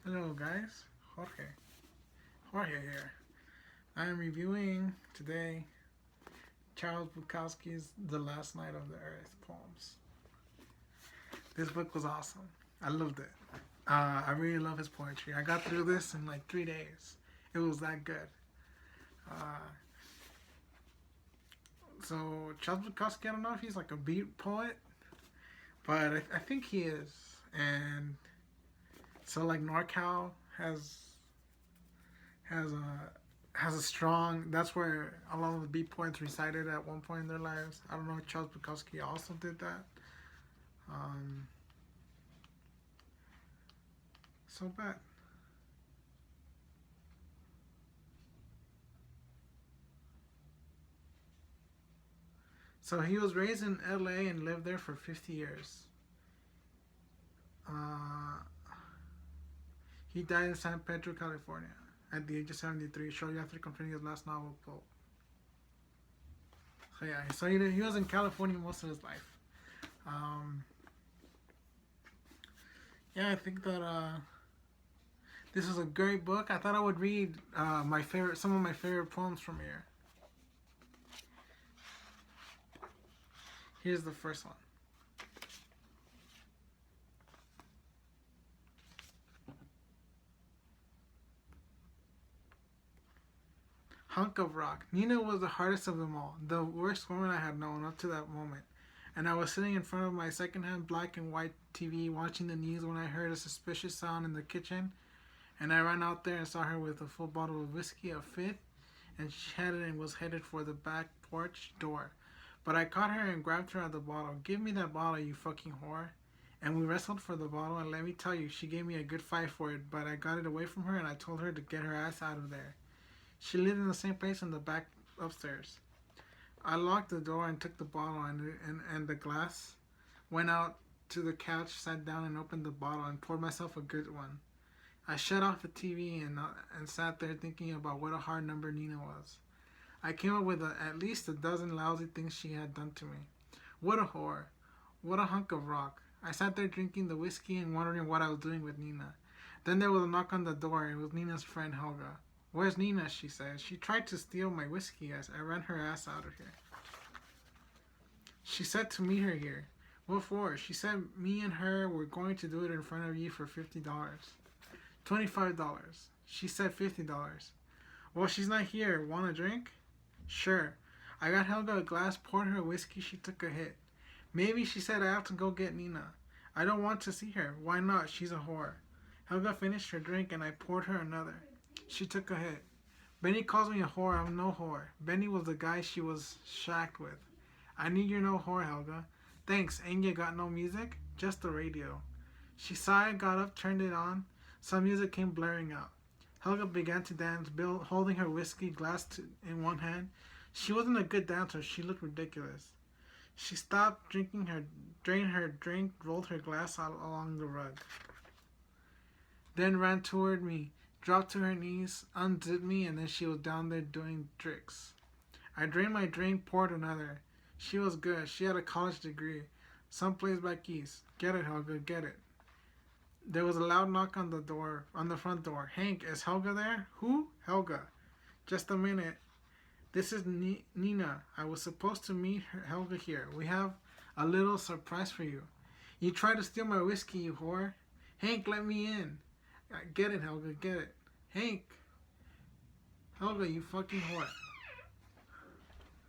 Hello guys, Jorge here. I am reviewing today Charles Bukowski's The Last Night of the Earth poems. This book was awesome. I loved it. I really love his poetry. I got through this in like 3 days. It was that good. Uh, so Charles Bukowski, I don't know if he's like a beat poet, but I think he is. And so like NorCal has a strong. That's where a lot of the beat poets resided at one point in their lives. I don't know if Charles Bukowski also did that. Um, so bad. So he was raised in L.A. and lived there for 50 years. Uh, he died in San Pedro, California, at the age of 73, shortly after completing his last novel, Pope. So yeah, so he was in California most of his life. Um, yeah, I think that this is a great book. I thought I would read some of my favorite poems from here. Here's the first one. Hunch of Rock. Nina was the hardest of them all, the worst woman I had known up to that moment. And I was sitting in front of my secondhand black and white TV watching the news when I heard a suspicious sound in the kitchen, and I ran out there and saw her with a full bottle of whiskey, a fifth, and she had it and was headed for the back porch door. But I caught her and grabbed her at the bottle. Give me that bottle, you fucking whore. And we wrestled for the bottle, and let me tell you, she gave me a good fight for it, but I got it away from her and I told her to get her ass out of there. She lived in the same place in the back upstairs. I locked the door and took the bottle and the glass, went out to the couch, sat down and opened the bottle and poured myself a good one. I shut off the TV and sat there thinking about what a hard number Nina was. I came up with at least a dozen lousy things she had done to me. What a whore. What a hunk of rock. I sat there drinking the whiskey and wondering what I was doing with Nina. Then there was a knock on the door. It was Nina's friend Helga. Where's Nina? She said. She tried to steal my whiskey as I ran her ass out of here. She said to meet her here. What for? She said me and her were going to do it in front of you for $50. $25. She said $50. Well, she's not here. Want a drink? Sure. I got Helga a glass, poured her whiskey, she took a hit. Maybe she said I have to go get Nina. I don't want to see her. Why not? She's a whore. Helga finished her drink and I poured her another. She took a hit. Benny calls me a whore. I'm no whore. Benny was the guy she was shacked with. I need your no whore, Helga. Thanks. Ain't you got no music? Just the radio. She sighed, got up, turned it on. Some music came blaring out. Helga began to dance, Bill holding her whiskey glass in one hand. She wasn't a good dancer. She looked ridiculous. She stopped drinking drained her drink, rolled her glass out along the rug. Then ran toward me, dropped to her knees, unzipped me, and then she was down there doing tricks. I drained my drink, poured another. She was good. She had a college degree. Someplace back east. Get it, Helga, get it. There was a loud knock on the front door. Hank, is Helga there? Who? Helga. Just a minute. This is Nina. I was supposed to meet Helga here. We have a little surprise for you. You tried to steal my whiskey, you whore. Hank, let me in. Get it, Helga, get it. Hank. Helga, you fucking whore.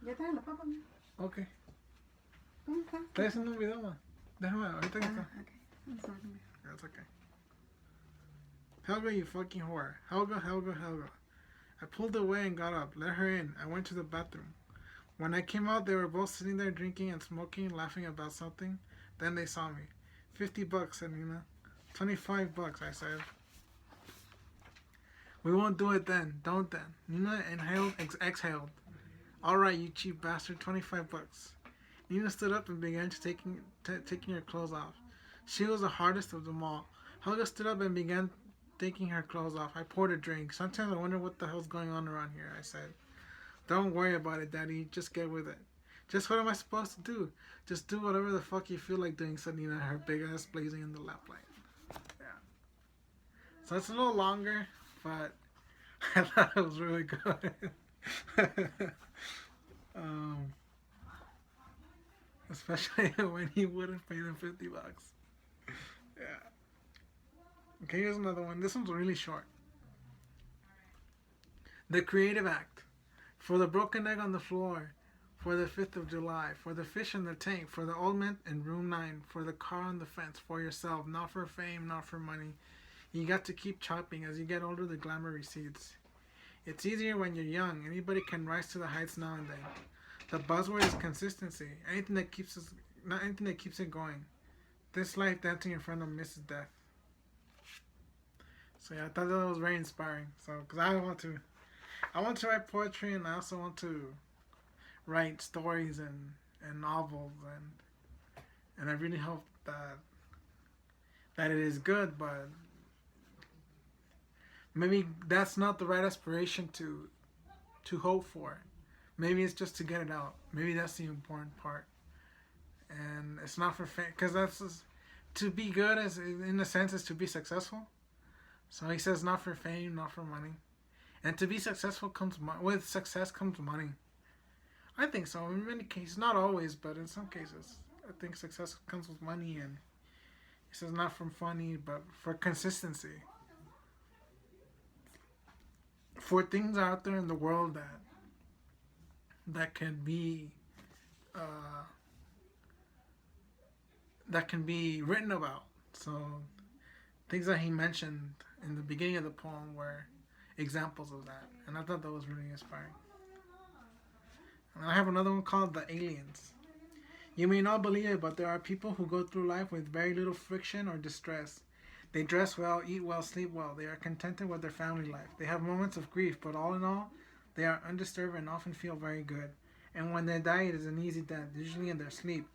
Ya trae la papa, mía. Ok. ¿Cómo está? Estoy haciendo un video, ma. Déjame, ahorita que está. Okay. I'm sorry. That's okay. Helga, you fucking whore. Helga, Helga, Helga. I pulled away and got up. Let her in. I went to the bathroom. When I came out, they were both sitting there drinking and smoking, laughing about something. Then they saw me. $50, said Nina. $25, I said. We won't do it then. Don't then. Nina inhaled, exhaled. All right, you cheap bastard. $25. Nina stood up and began taking her clothes off. She was the hardest of them all. Helga stood up and began taking her clothes off. I poured a drink. Sometimes I wonder what the hell's going on around here, I said. Don't worry about it, Daddy. Just get with it. Just what am I supposed to do? Just do whatever the fuck you feel like doing, said Nina, her big ass blazing in the lamplight. Yeah. So it's a little longer, but I thought it was really good. um, especially when he wouldn't pay them $50. Yeah. Okay, here's another one. This one's really short. The creative act. For the broken egg on the floor. For the 5th of July. For the fish in the tank. For the old man in room 9. For the car on the fence. For yourself. Not for fame, not for money. You got to keep chopping. As you get older, the glamour recedes. It's easier when you're young. Anybody can rise to the heights now and then. The buzzword is consistency. Anything that keeps us, not anything that keeps it going. This life dancing in front of Mrs. Death. So yeah, I thought that was very inspiring. So, because I want to write poetry, and I also want to write stories and novels, and I really hope that it is good, but maybe that's not the right aspiration to hope for. Maybe it's just to get it out. Maybe that's the important part, and it's not for fame, because that's just, to be good as in a sense is to be successful. So he says not for fame, not for money. And to be successful with success comes money. I think so. In many cases, not always, but in some cases, I think success comes with money. And he says not from funny, but for consistency. For things out there in the world that can be written about. So things that he mentioned in the beginning of the poem were examples of that, and I thought that was really inspiring. And I have another one called The Aliens. You may not believe it, but there are people who go through life with very little friction or distress. They dress well, eat well, sleep well. They are contented with their family life. They have moments of grief, but all in all, they are undisturbed and often feel very good. And when they die, it is an easy death, usually in their sleep.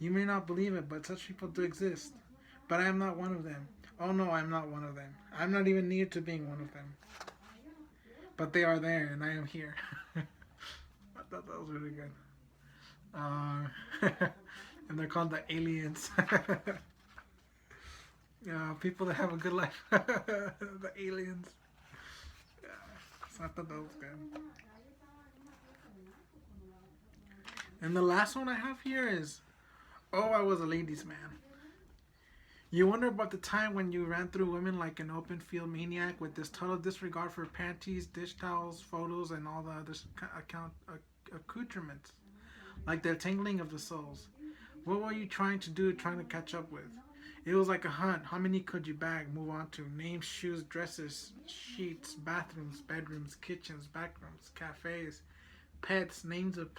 You may not believe it, but such people do exist. But I am not one of them. Oh no, I'm not one of them. I'm not even near to being one of them. But they are there, and I am here. I thought that was really good. And they're called the aliens. People that have a good life. The aliens. Yeah. So I thought that was good. And the last one I have here is, oh, I was a ladies' man. You wonder about the time when you ran through women like an open field maniac with this total disregard for panties, dish towels, photos, and all the other accoutrements, like the tangling of the souls. What were you trying to do, trying to catch up with? It was like a hunt. How many could you bag, move on to? Names, shoes, dresses, sheets, bathrooms, bedrooms, kitchens, backrooms, cafes, pets, names of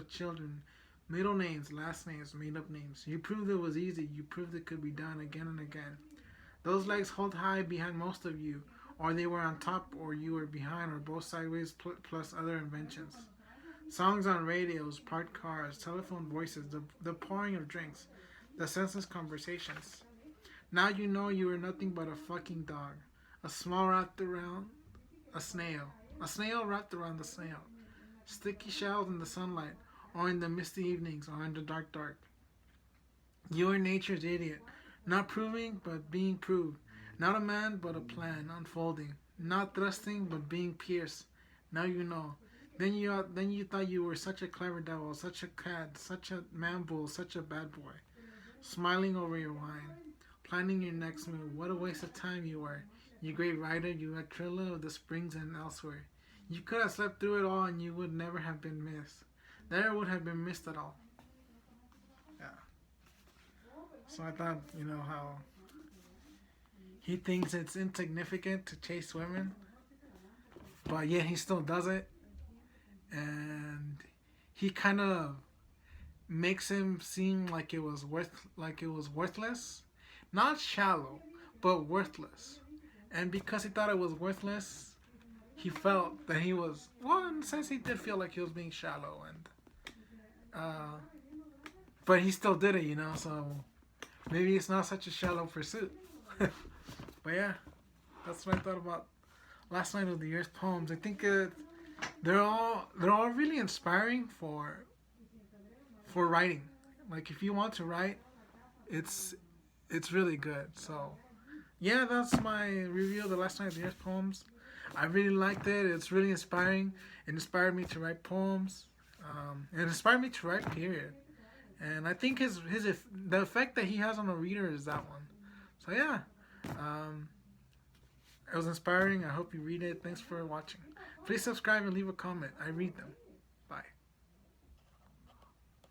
children, middle names, last names, made-up names. You proved it was easy. You proved it could be done again and again. Those legs hold high behind most of you, or they were on top, or you were behind, or both sideways, plus other inventions. Songs on radios, parked cars, telephone voices, the pouring of drinks, the senseless conversations. Now you know you were nothing but a fucking dog. A small wrapped around a snail. A snail wrapped around the snail. Sticky shells in the sunlight, or in the misty evenings, or in the dark. You are nature's idiot, not proving, but being proved. Not a man, but a plan, unfolding. Not thrusting, but being pierced. Now you know. Then you thought you were such a clever devil, such a cad, such a man bull, such a bad boy. Smiling over your wine, planning your next move. What a waste of time you were. You great writer, you Atrilla of the Springs and elsewhere. You could have slept through it all and you would never have been missed. Never would have been missed at all. Yeah. So I thought, how he thinks it's insignificant to chase women, but yet he still does it. And he kind of makes him seem like it was worthless. Not shallow, but worthless. And because he thought it was worthless, he felt that he was, well, in a sense he did feel like he was being shallow, and but he still did it, so maybe it's not such a shallow pursuit. But yeah, that's what I thought about last night of the year's poems. I think they're all really inspiring for writing. Like if you want to write, it's really good. So yeah, that's my review of the Last Night of the Earth poems. I really liked it. It's really inspiring. It inspired me to write poems. It inspired me to write, period. And I think the effect that he has on a reader is that one. So yeah, um, it was inspiring. I hope you read it. Thanks for watching. Please subscribe and leave a comment. I read them.